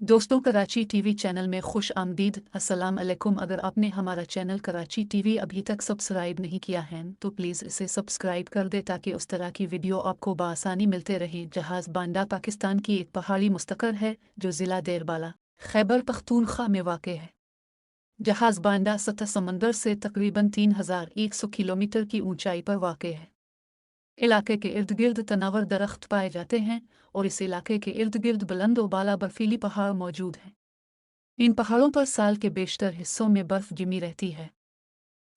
दोस्तों, Karachi TV channel में खुश आमदीद। अस्सलाम अलैकुम। अगर आपने हमारा चैनल कराची टीवी अभी तक सब्सक्राइब नहीं किया है तो प्लीज़ इसे सब्सक्राइब कर दे ताकि उस तरह की वीडियो आपको बआसानी मिलते रहे। जहाज़ बांडा पाकिस्तान की एक पहाड़ी मुस्तकर है जो ज़िला देरबाला, खैबर पख्तूनख्वा में वाक़ है। जहाज़ बांडा सतह समंदर से तकरीबन 3100 किलोमीटर की ऊंचाई पर वाक़ है। इलाके के इर्द गिर्द तनावर दरख्त पाए जाते हैं और इस इलाके के इर्द गिर्द बुलंद व बाला बर्फीली पहाड़ मौजूद हैं। इन पहाड़ों पर साल के बेशतर हिस्सों में बर्फ जमी रहती है।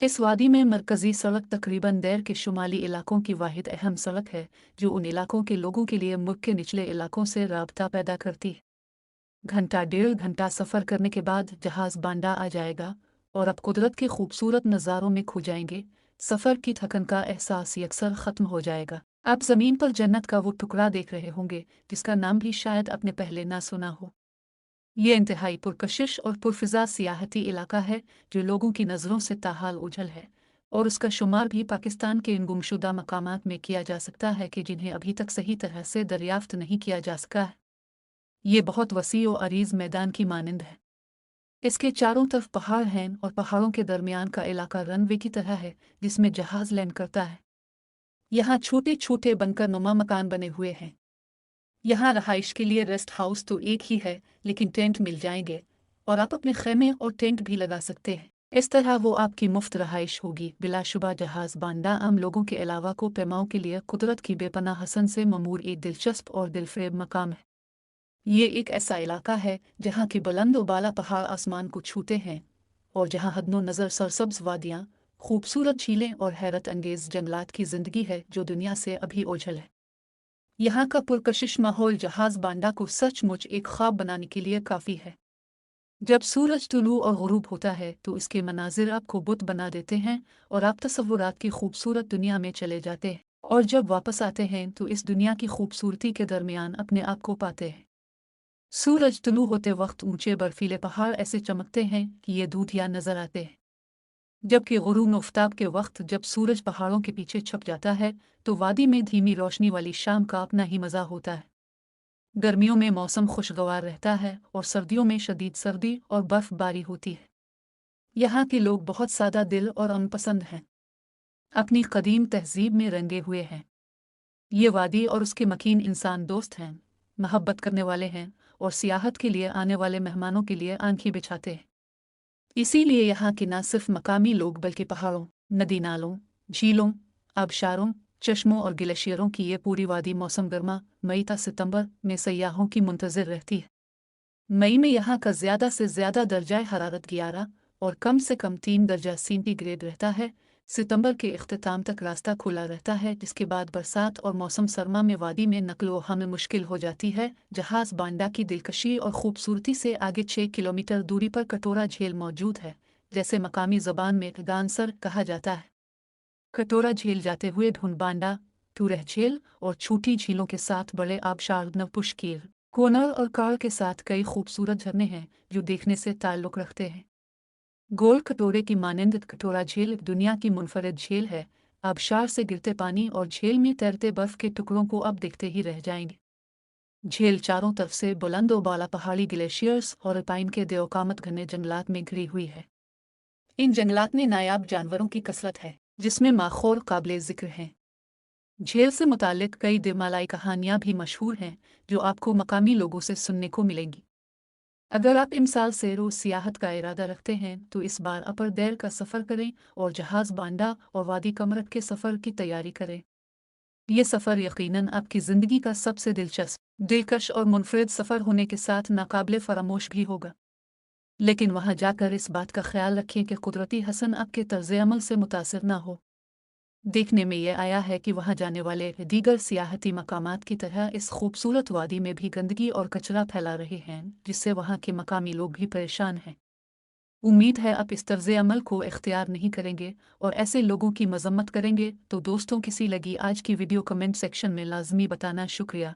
इस वादी में मरकजी सड़क तकरीबन देर के शुमाली इलाकों की वाहिद अहम सड़क है जो उन इलाकों के लोगों के लिए मुल्क के निचले इलाकों से राबता पैदा करती है। घंटा डेढ़ घंटा सफ़र करने के बाद जहाज़ बांडा आ जाएगा और अब कुदरत के खूबसूरत नज़ारों में खो जाएंगे। सफ़र की थकन का एहसास यकसर ख़त्म हो जाएगा। आप ज़मीन पर जन्नत का वो टुकड़ा देख रहे होंगे जिसका नाम भी शायद आपने पहले ना सुना हो। ये इंतहाई पुरकशिश और पुरफिजा सियाहती इलाका है जो लोगों की नज़रों से ताहाल उजल है, और उसका शुमार भी पाकिस्तान के इन गुमशुदा मकामात में किया जा सकता है कि जिन्हें अभी तक सही तरह से दरियाफ्त नहीं किया जा सका है। ये बहुत वसी और अरीज मैदान की मानिंद है। इसके चारों तरफ पहाड़ हैं और पहाड़ों के दरमियान का इलाका रनवे की तरह है जिसमें जहाज़ लैंड करता है। यहाँ छोटे छोटे बनकर नुमा मकान बने हुए हैं। यहाँ रहाइश के लिए रेस्ट हाउस तो एक ही है, लेकिन टेंट मिल जाएंगे और आप अपने खेमे और टेंट भी लगा सकते हैं। इस तरह वो आपकी मुफ्त रहाइश होगी। बिलाशुबा जहाज़ बांडा आम लोगों के अलावा को पैमाओं के लिए कुदरत की बेपनाह हसन से ममूर एक दिलचस्प और दिलफरेब मकाम है। ये एक ऐसा इलाका है जहाँ के बुलंद व बाला पहाड़ आसमान को छूते हैं और जहाँ हदनो नज़र सरसब्ज वादियाँ, खूबसूरत झीलें और हैरत अंगेज जंगलात की जिंदगी है जो दुनिया से अभी ओझल है। यहाँ का पुरकशिश माहौल जहाज़ बांडा को सचमुच एक ख्वाब बनाने के लिए काफ़ी है। जब सूरज तुलू और गुरूब होता है तो इसके मनाजिर आपको बुत बना देते हैं और आप तसव्वुरात की खूबसूरत दुनिया में चले जाते हैं, और जब वापस आते हैं तो इस दुनिया की खूबसूरती के दरमियान अपने आप को पाते हैं। सूरज तुलू होते वक्त ऊंचे बर्फीले पहाड़ ऐसे चमकते हैं कि ये दूधिया नजर आते हैं, जबकि गुरूब आफ़ताब के वक्त जब सूरज पहाड़ों के पीछे छप जाता है तो वादी में धीमी रोशनी वाली शाम का अपना ही मज़ा होता है। गर्मियों में मौसम खुशगवार रहता है और सर्दियों में शदीद सर्दी और बर्फबारी होती है। यहाँ के लोग बहुत सादा दिल और अमपसंद हैं, अपनी कदीम तहजीब में रंगे हुए हैं। ये वादी और उसके मकीन इंसान दोस्त हैं, मोहब्बत करने वाले हैं और सियाहत के लिए आने वाले मेहमानों के लिए आंखें बिछाते हैं। इसीलिए यहाँ के न सिर्फ मकामी लोग बल्कि पहाड़ों, नदी नालों, झीलों, आबशारों, चश्मों और ग्लेशियरों की ये पूरी वादी मौसम गर्मा मई ta सितंबर में सयाहों की मुंतज़िर रहती है। मई में यहाँ का ज़्यादा से ज़्यादा दर्जा हरारत 11 और कम से कम 3 दर्जा सेंटीग्रेड रहता है। सितंबर के इख्तिताम तक रास्ता खुला रहता है, जिसके बाद बरसात और मौसम सरमा में वादी में नकलो हमल मुश्किल हो जाती है। जहाज़ बांडा की दिलकशी और खूबसूरती से आगे 6 किलोमीटर दूरी पर कटोरा झील मौजूद है, जैसे मकामी ज़बान में गानसर कहा जाता है। कटोरा झील जाते हुए ढूंढ बांडा, टूरह झील और छोटी झीलों के साथ बड़े आबशार नवपुशकीर, कोनर और कार के साथ कई खूबसूरत झरने हैं जो देखने से ताल्लुक़ रखते हैं। गोल कटोरे की मानिंद कटोरा झील दुनिया की मुनफरिद झील है। आबशार से गिरते पानी और झील में तैरते बर्फ के टुकड़ों को अब देखते ही रह जाएंगे। झील चारों तरफ से बुलंद व बाला पहाड़ी ग्लेशियर्स और अल्पाइन के देवकामत घने जंगलात में घिरी हुई है। इन जंगलात में नायाब जानवरों की कसरत है जिसमें माखौल काबिले ज़िक्र हैं। झील से मुतालिक कई दिलमालाई कहानियाँ भी मशहूर हैं जो आपको मकामी लोगों से सुनने को मिलेंगी। अगर आप इमसाल से रोज़ सियाहत का इरादा रखते हैं तो इस बार अपर देर का सफ़र करें और जहाज़ बांडा और वादी कमरत के सफ़र की तैयारी करें। ये सफ़र यकीनन आपकी ज़िंदगी का सबसे दिलचस्प, दिलकश और मुनफरिद सफ़र होने के साथ नाकाबिले फ़रामोश भी होगा। लेकिन वहाँ जाकर इस बात का ख्याल रखें कि कुदरती हसन आपके तर्ज़ अमल से मुतासिर ना हो। देखने में ये आया है कि वहाँ जाने वाले दीगर सियाहती मकामात की तरह इस खूबसूरत वादी में भी गंदगी और कचरा फैला रहे हैं, जिससे वहाँ के मकामी लोग भी परेशान हैं। उम्मीद है आप इस तर्ज़ अमल को इख्तियार नहीं करेंगे और ऐसे लोगों की मजम्मत करेंगे। तो दोस्तों, किसी लगी आज की वीडियो कमेंट सेक्शन में लाजमी बताना। शुक्रिया।